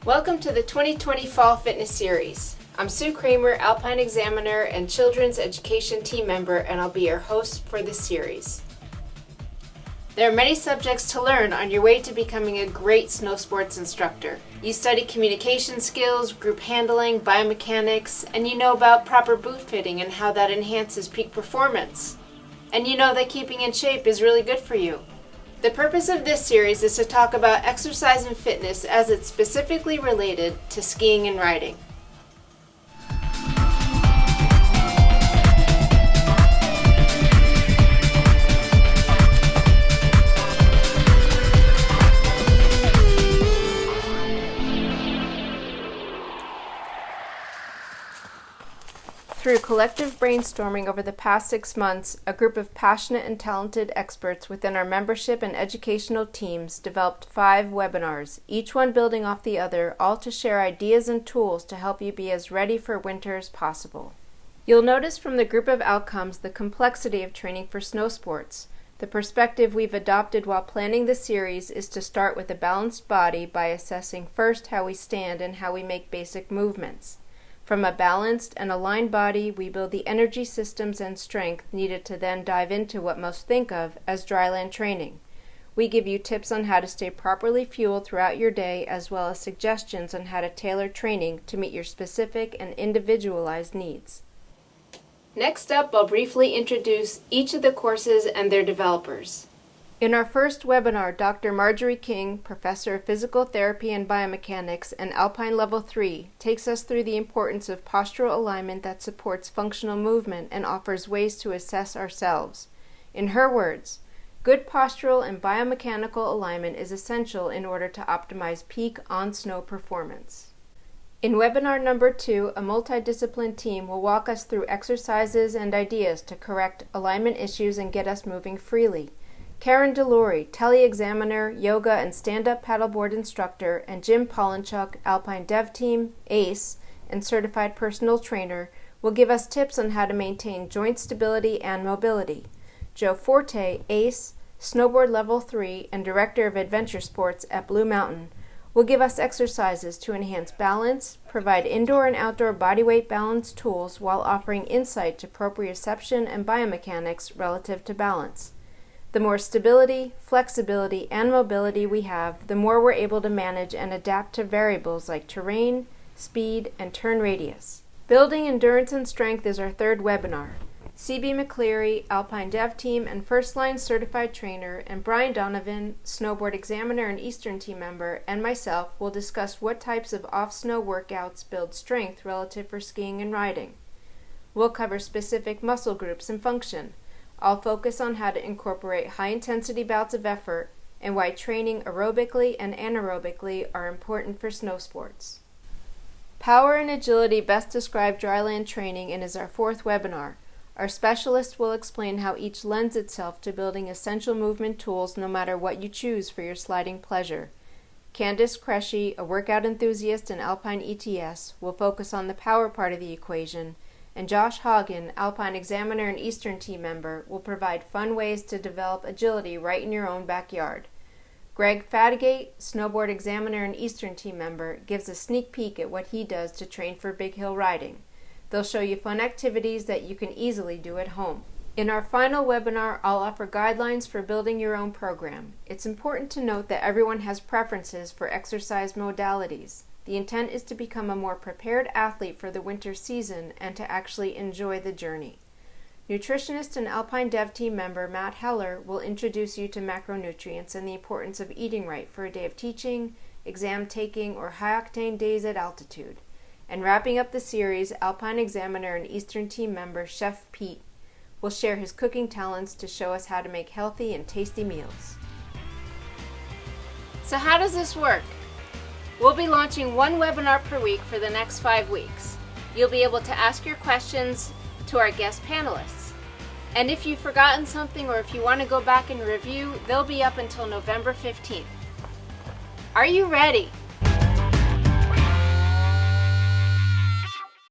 Welcome to the 2020 Fall Fitness Series. I'm Sue Kramer, Alpine Examiner and Children's Education Team Member, and I'll be your host for this series. There are many subjects to learn on your way to becoming a great snow sports instructor. You study communication skills, group handling, biomechanics, and you know about proper boot fitting and how that enhances peak performance. And you know that keeping in shape is really good for you. The purpose of this series is to talk about exercise and fitness as it's specifically related to skiing and riding. Through collective brainstorming over the past 6 months, a group of passionate and talented experts within our membership and educational teams developed 5 webinars, each one building off the other, all to share ideas and tools to help you be as ready for winter as possible. You'll notice from the group of outcomes the complexity of training for snow sports. The perspective we've adopted while planning the series is to start with a balanced body by assessing first how we stand and how we make basic movements. From a balanced and aligned body, we build the energy systems and strength needed to then dive into what most think of as dryland training. We give you tips on how to stay properly fueled throughout your day, as well as suggestions on how to tailor training to meet your specific and individualized needs. Next up, I'll briefly introduce each of the courses and their developers. In our first webinar, Dr. Marjorie King, Professor of Physical Therapy and Biomechanics and Alpine Level 3, takes us through the importance of postural alignment that supports functional movement and offers ways to assess ourselves. In her words, good postural and biomechanical alignment is essential in order to optimize peak on-snow performance. In webinar number 2, a multidisciplined team will walk us through exercises and ideas to correct alignment issues and get us moving freely. Karen Delory, tele-examiner, yoga and stand-up paddleboard instructor, and Jim Polinchuk, Alpine Dev Team, ACE, and certified personal trainer, will give us tips on how to maintain joint stability and mobility. Joe Forte, ACE, snowboard level 3, and director of adventure sports at Blue Mountain, will give us exercises to enhance balance, provide indoor and outdoor bodyweight balance tools while offering insight to proprioception and biomechanics relative to balance. The more stability, flexibility, and mobility we have, the more we're able to manage and adapt to variables like terrain, speed, and turn radius. Building endurance and strength is our third webinar. C.B. McCleary, Alpine Dev Team and First Line Certified Trainer, and Brian Donovan, Snowboard Examiner and Eastern Team Member, and myself will discuss what types of off-snow workouts build strength relative for skiing and riding. We'll cover specific muscle groups and function. I'll focus on how to incorporate high-intensity bouts of effort and why training aerobically and anaerobically are important for snow sports. Power and agility best describe dryland training and is our fourth webinar. Our specialist will explain how each lends itself to building essential movement tools no matter what you choose for your sliding pleasure. Candice Cresci, a workout enthusiast in Alpine ETS, will focus on the power part of the equation, and Josh Hagen, Alpine Examiner and Eastern Team Member, will provide fun ways to develop agility right in your own backyard. Greg Fatigate, Snowboard Examiner and Eastern Team Member, gives a sneak peek at what he does to train for big hill riding. They'll show you fun activities that you can easily do at home. In our final webinar, I'll offer guidelines for building your own program. It's important to note that everyone has preferences for exercise modalities. The intent is to become a more prepared athlete for the winter season and to actually enjoy the journey. Nutritionist and Alpine Dev Team member Matt Heller will introduce you to macronutrients and the importance of eating right for a day of teaching, exam taking, or high-octane days at altitude. And wrapping up the series, Alpine Examiner and Eastern Team member Chef Pete will share his cooking talents to show us how to make healthy and tasty meals. So how does this work? We'll be launching one webinar per week for the next 5 weeks. You'll be able to ask your questions to our guest panelists. And if you've forgotten something or if you want to go back and review, they'll be up until November 15th. Are you ready?